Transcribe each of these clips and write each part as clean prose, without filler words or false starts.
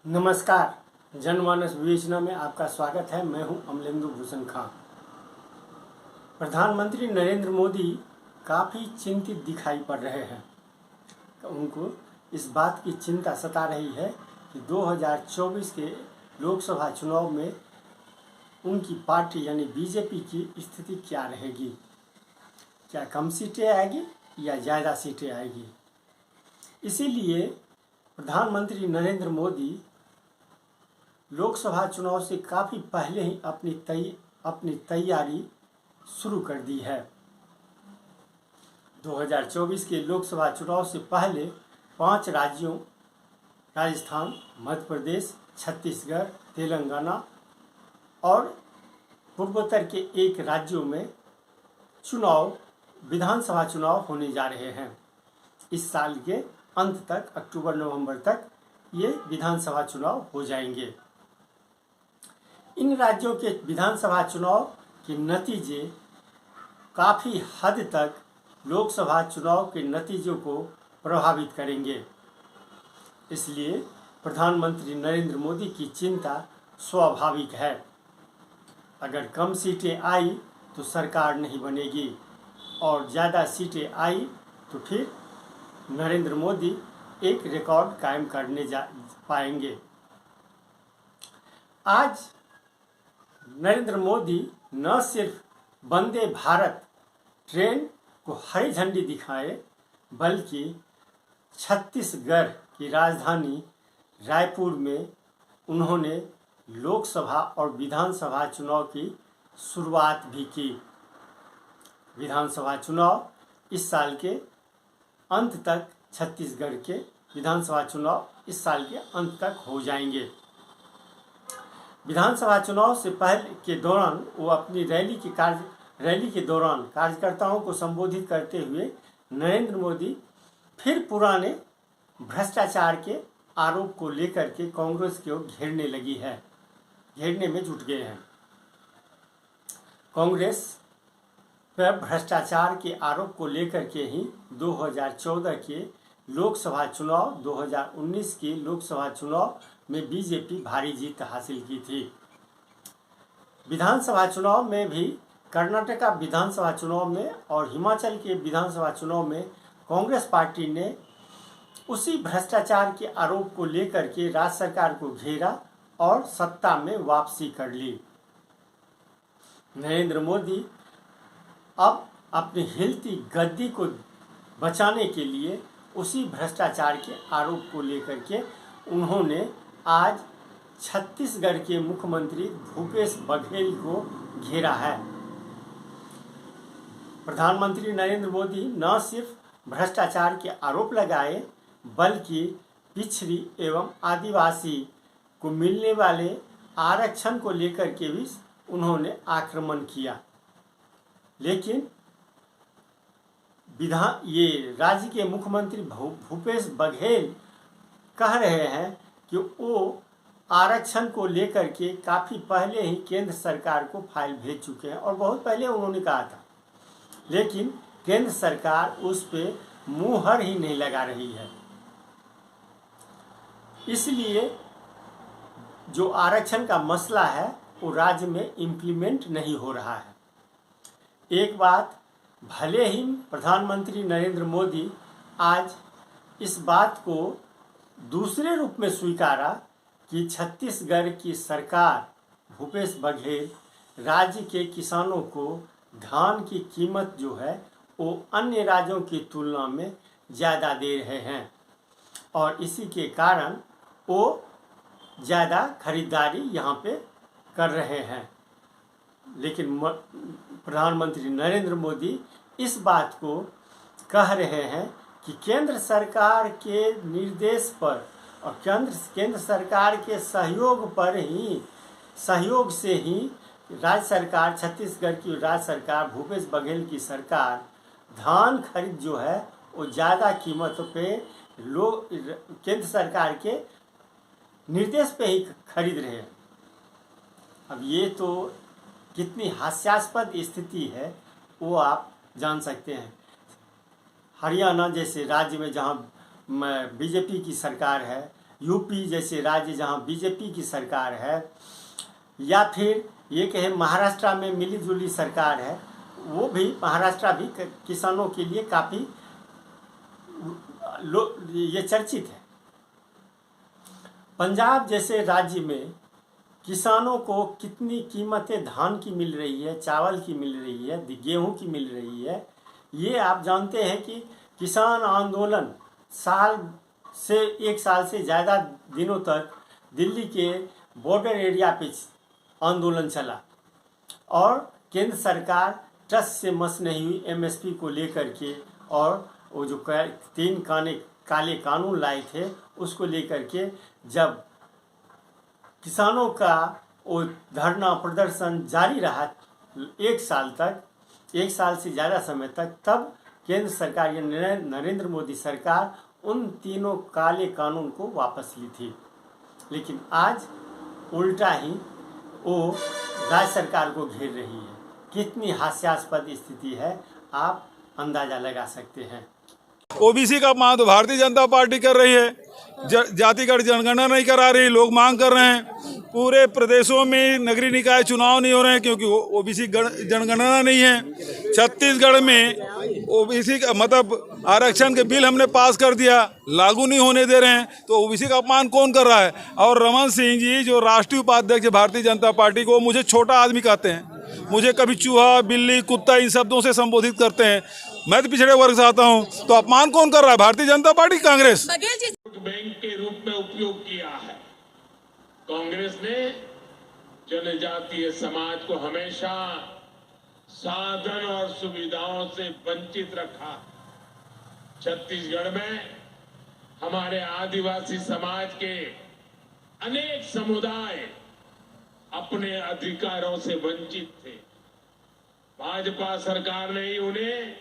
नमस्कार। जनमानस विवेचना में आपका स्वागत है। मैं हूं अमलेंदु भूषण खां। प्रधानमंत्री नरेंद्र मोदी काफ़ी चिंतित दिखाई पड़ रहे हैं। उनको इस बात की चिंता सता रही है कि 2024 के लोकसभा चुनाव में उनकी पार्टी यानी बीजेपी की स्थिति क्या रहेगी। क्या कम सीटें आएगी या ज़्यादा सीटें आएगी। इसीलिए प्रधानमंत्री नरेंद्र मोदी लोकसभा चुनाव से काफ़ी पहले ही अपनी तैयारी शुरू कर दी है। 2024 के लोकसभा चुनाव से पहले 5 राज्यों राजस्थान, मध्य प्रदेश, छत्तीसगढ़, तेलंगाना और पूर्वोत्तर के एक राज्यों में विधानसभा चुनाव होने जा रहे हैं। इस साल के अंत तक, अक्टूबर-नवंबर तक ये विधानसभा चुनाव हो जाएंगे। इन राज्यों के विधानसभा चुनाव के नतीजे काफ़ी हद तक लोकसभा चुनाव के नतीजों को प्रभावित करेंगे। इसलिए प्रधानमंत्री नरेंद्र मोदी की चिंता स्वाभाविक है। अगर कम सीटें आई तो सरकार नहीं बनेगी और ज़्यादा सीटें आई तो फिर नरेंद्र मोदी एक रिकॉर्ड कायम करने पाएंगे। आज नरेंद्र मोदी न सिर्फ वंदे भारत ट्रेन को हरी झंडी दिखाए, बल्कि छत्तीसगढ़ की राजधानी रायपुर में उन्होंने लोकसभा और विधानसभा चुनाव की शुरुआत भी की। विधानसभा चुनाव इस साल के अंत तक, छत्तीसगढ़ के विधानसभा चुनाव इस साल के अंत तक हो जाएंगे। विधानसभा चुनाव से पहले के दौरान वो अपनी रैली के दौरान कार्यकर्ताओं को संबोधित करते हुए नरेंद्र मोदी फिर पुराने भ्रष्टाचार के आरोप को लेकर के कांग्रेस को घेरने में जुट गए हैं। कांग्रेस पर भ्रष्टाचार के आरोप को लेकर के ही 2014 के लोकसभा चुनाव, 2019 के लोकसभा चुनाव में बीजेपी भारी जीत हासिल की थी। विधानसभा चुनाव में भी, कर्नाटक विधानसभा चुनाव में और हिमाचल के विधानसभा चुनाव में कांग्रेस पार्टी ने उसी भ्रष्टाचार के आरोप को लेकर के राज्य सरकार को घेरा और सत्ता में वापसी कर ली। नरेंद्र मोदी अब अपनी हिलती गद्दी को बचाने के लिए उसी भ्रष्टाचार के आरोप को लेकर के उन्होंने आज छत्तीसगढ़ के मुख्यमंत्री भूपेश बघेल को घेरा है। प्रधानमंत्री नरेंद्र मोदी न सिर्फ भ्रष्टाचार के आरोप लगाए, बल्कि पिछड़ी एवं आदिवासी को मिलने वाले आरक्षण को लेकर के भी उन्होंने आक्रमण किया। लेकिन ये राज्य के मुख्यमंत्री भूपेश बघेल कह रहे हैं कि वो आरक्षण को लेकर के काफ़ी पहले ही केंद्र सरकार को फाइल भेज चुके हैं और बहुत पहले उन्होंने कहा था, लेकिन केंद्र सरकार उस पे मुहर ही नहीं लगा रही है। इसलिए जो आरक्षण का मसला है वो राज्य में इम्प्लीमेंट नहीं हो रहा है। एक बात, भले ही प्रधानमंत्री नरेंद्र मोदी आज इस बात को दूसरे रूप में स्वीकारा कि छत्तीसगढ़ की सरकार भूपेश बघेल राज्य के किसानों को धान की कीमत जो है वो अन्य राज्यों की तुलना में ज़्यादा दे रहे हैं और इसी के कारण वो ज़्यादा खरीदारी यहाँ पे कर रहे हैं। लेकिन प्रधानमंत्री नरेंद्र मोदी इस बात को कह रहे हैं कि केंद्र सरकार के निर्देश पर और केंद्र सरकार के सहयोग से ही राज्य सरकार, छत्तीसगढ़ की राज्य सरकार, भूपेश बघेल की सरकार धान खरीद जो है वो ज़्यादा कीमत पे केंद्र सरकार के निर्देश पे ही खरीद रहे हैं। अब ये तो कितनी हास्यास्पद स्थिति है वो आप जान सकते हैं। हरियाणा जैसे राज्य में जहाँ बीजेपी की सरकार है, यूपी जैसे राज्य जहाँ बीजेपी की सरकार है, या फिर ये कहें महाराष्ट्र में मिलीजुली सरकार है, वो भी महाराष्ट्र भी किसानों के लिए काफ़ी ये चर्चित है। पंजाब जैसे राज्य में किसानों को कितनी कीमतें धान की मिल रही है, चावल की मिल रही है, गेहूं की मिल रही है, ये आप जानते हैं कि किसान आंदोलन एक साल से ज़्यादा दिनों तक दिल्ली के बॉर्डर एरिया पे आंदोलन चला और केंद्र सरकार टस से मस नहीं हुई एमएसपी को लेकर के, और वो जो 3 काले कानून लाए थे उसको लेकर के जब किसानों का वो धरना प्रदर्शन जारी रहा 1 साल तक, 1 साल से ज़्यादा समय तक, तब केंद्र सरकार या नरेंद्र मोदी सरकार उन 3 काले कानून को वापस ली थी। लेकिन आज उल्टा ही वो राज्य सरकार को घेर रही है। कितनी हास्यास्पद स्थिति है, आप अंदाजा लगा सकते हैं। ओबीसी का अपमान तो भारतीय जनता पार्टी कर रही है, जातिगत जनगणना नहीं करा रही। लोग मांग कर रहे हैं पूरे प्रदेशों में नगरीय निकाय चुनाव नहीं हो रहे हैं क्योंकि ओबीसी जनगणना नहीं है। छत्तीसगढ़ में ओबीसी का मतलब आरक्षण के बिल हमने पास कर दिया, लागू नहीं होने दे रहे हैं, तो ओबीसी का अपमान कौन कर रहा है? और रमन सिंह जी जो राष्ट्रीय उपाध्यक्ष भारतीय जनता पार्टी को, मुझे छोटा आदमी कहते हैं, मुझे कभी चूहा, बिल्ली, कुत्ता इन शब्दों से संबोधित करते हैं। मैं तो पिछड़े वर्ग से आता हूँ, तो अपमान कौन कर रहा है? भारतीय जनता पार्टी, कांग्रेस? बैंक के रूप में उपयोग किया है। कांग्रेस ने जनजातीय समाज को हमेशा साधन और सुविधाओं से वंचित रखा। छत्तीसगढ़ में हमारे आदिवासी समाज के अनेक समुदाय अपने अधिकारों से वंचित थे। भाजपा सरकार ने ही उन्हें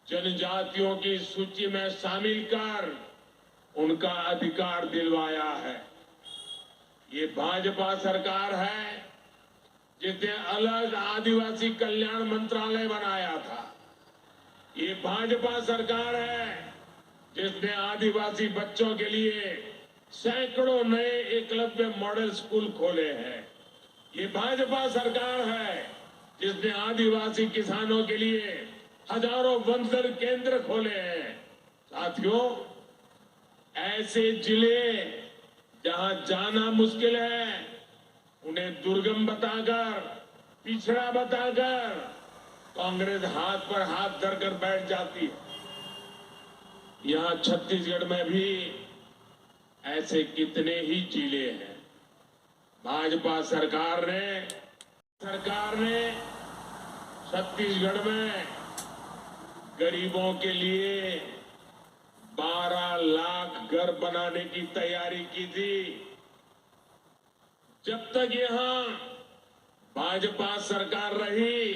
जनजातियों की सूची में शामिल कर उनका अधिकार दिलवाया है। ये भाजपा सरकार है जिसने अलग आदिवासी कल्याण मंत्रालय बनाया था। ये भाजपा सरकार है जिसने आदिवासी बच्चों के लिए सैकड़ों नए एकलव्य मॉडल स्कूल खोले हैं। ये भाजपा सरकार है जिसने आदिवासी किसानों के लिए हजारों वंदन केंद्र खोले हैं। साथियों, ऐसे जिले जहां जाना मुश्किल है उन्हें दुर्गम बताकर, पिछड़ा बताकर कांग्रेस हाथ पर हाथ धरकर बैठ जाती है। यहां छत्तीसगढ़ में भी ऐसे कितने ही जिले हैं। भाजपा सरकार ने छत्तीसगढ़ में गरीबों के लिए 12 लाख घर बनाने की तैयारी की थी। जब तक यहां भाजपा सरकार रही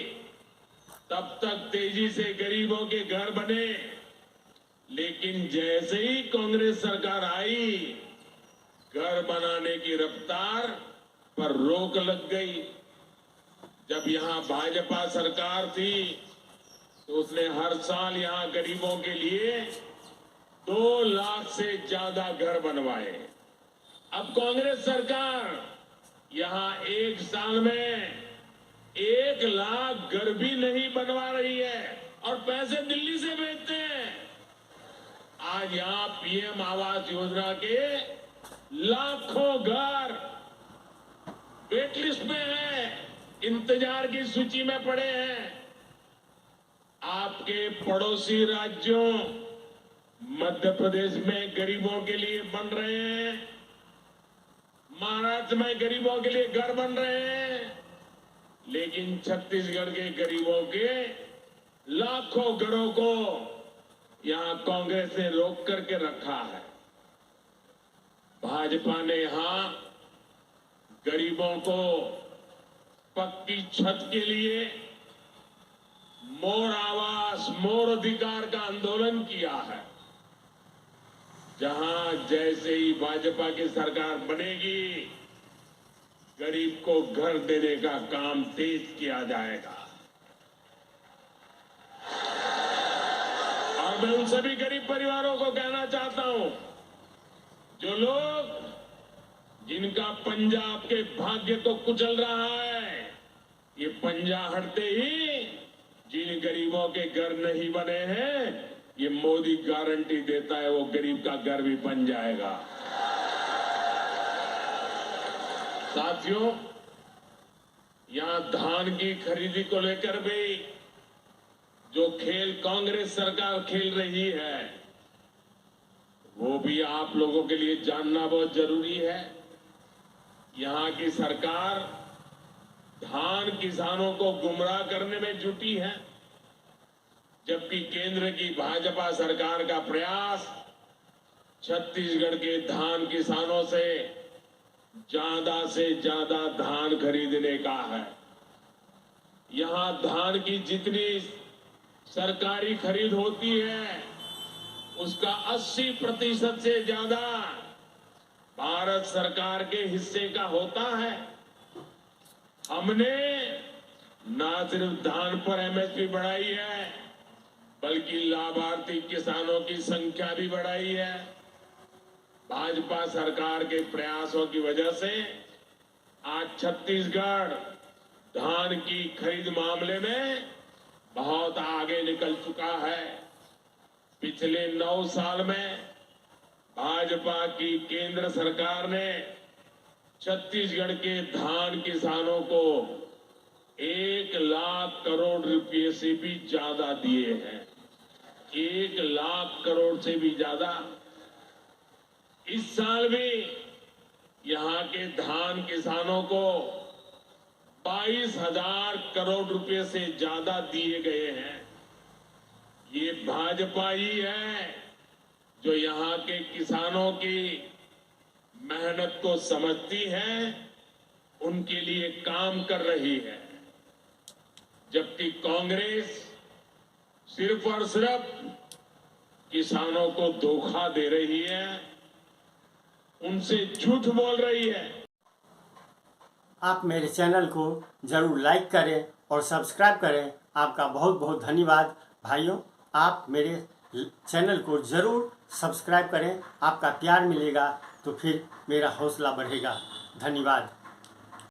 तब तक तेजी से गरीबों के घर बने, लेकिन जैसे ही कांग्रेस सरकार आई घर बनाने की रफ्तार पर रोक लग गई। जब यहां भाजपा सरकार थी तो उसने हर साल यहां गरीबों के लिए 2 लाख से ज्यादा घर बनवाए। अब कांग्रेस सरकार यहां 1 साल में 1 लाख घर भी नहीं बनवा रही है और पैसे दिल्ली से भेजते हैं। आज यहां पीएम आवास योजना के लाखों घर वेट लिस्ट में हैं, इंतजार की सूची में पड़े हैं। आपके पड़ोसी राज्यों मध्य प्रदेश में गरीबों के लिए बन रहे हैं, महाराष्ट्र में गरीबों के लिए घर बन रहे हैं, लेकिन छत्तीसगढ़ के गरीबों के लाखों घरों को यहां कांग्रेस ने रोक करके रखा है। भाजपा ने यहां गरीबों को पक्की छत के लिए मोर आवास, मोर अधिकार का आंदोलन किया है। जहां जैसे ही भाजपा की सरकार बनेगी गरीब को घर देने का काम तेज किया जाएगा। और मैं उन सभी गरीब परिवारों को कहना चाहता हूं जो लोग जिनका पंजा आपके भाग्य को कुचल रहा है, ये पंजा हटते ही जिन गरीबों के घर नहीं बने हैं, ये मोदी गारंटी देता है वो गरीब का घर भी बन जाएगा। साथियों, यहां धान की खरीदी को लेकर भी जो खेल कांग्रेस सरकार खेल रही है, वो भी आप लोगों के लिए जानना बहुत जरूरी है। यहां की सरकार धान किसानों को गुमराह करने में जुटी है, जबकि केंद्र की भाजपा सरकार का प्रयास छत्तीसगढ़ के धान किसानों से ज्यादा धान खरीदने का है। यहां धान की जितनी सरकारी खरीद होती है, उसका 80% से ज्यादा भारत सरकार के हिस्से का होता है। हमने न सिर्फ धान पर एमएसपी बढ़ाई है, बल्कि लाभार्थी किसानों की संख्या भी बढ़ाई है। भाजपा सरकार के प्रयासों की वजह से आज छत्तीसगढ़ धान की खरीद मामले में बहुत आगे निकल चुका है। पिछले 9 साल में भाजपा की केंद्र सरकार ने छत्तीसगढ़ के धान किसानों को 1 लाख करोड़ रुपए से भी ज्यादा दिए हैं। 1 लाख करोड़ से भी ज्यादा। इस साल भी यहां के धान किसानों को 22,000 करोड़ रुपए से ज्यादा दिए गए हैं। ये भाजपा ही है जो यहां के किसानों की मेहनत को समझती है, उनके लिए काम कर रही है। जबकि कांग्रेस सिर्फ और सिर्फ किसानों को धोखा दे रही है, उनसे झूठ बोल रही है। आप मेरे चैनल को जरूर लाइक करें और सब्सक्राइब करें। आपका बहुत बहुत धन्यवाद भाइयों। आप मेरे चैनल को जरूर सब्सक्राइब करें। आपका प्यार मिलेगा तो फिर मेरा हौसला बढ़ेगा। धन्यवाद।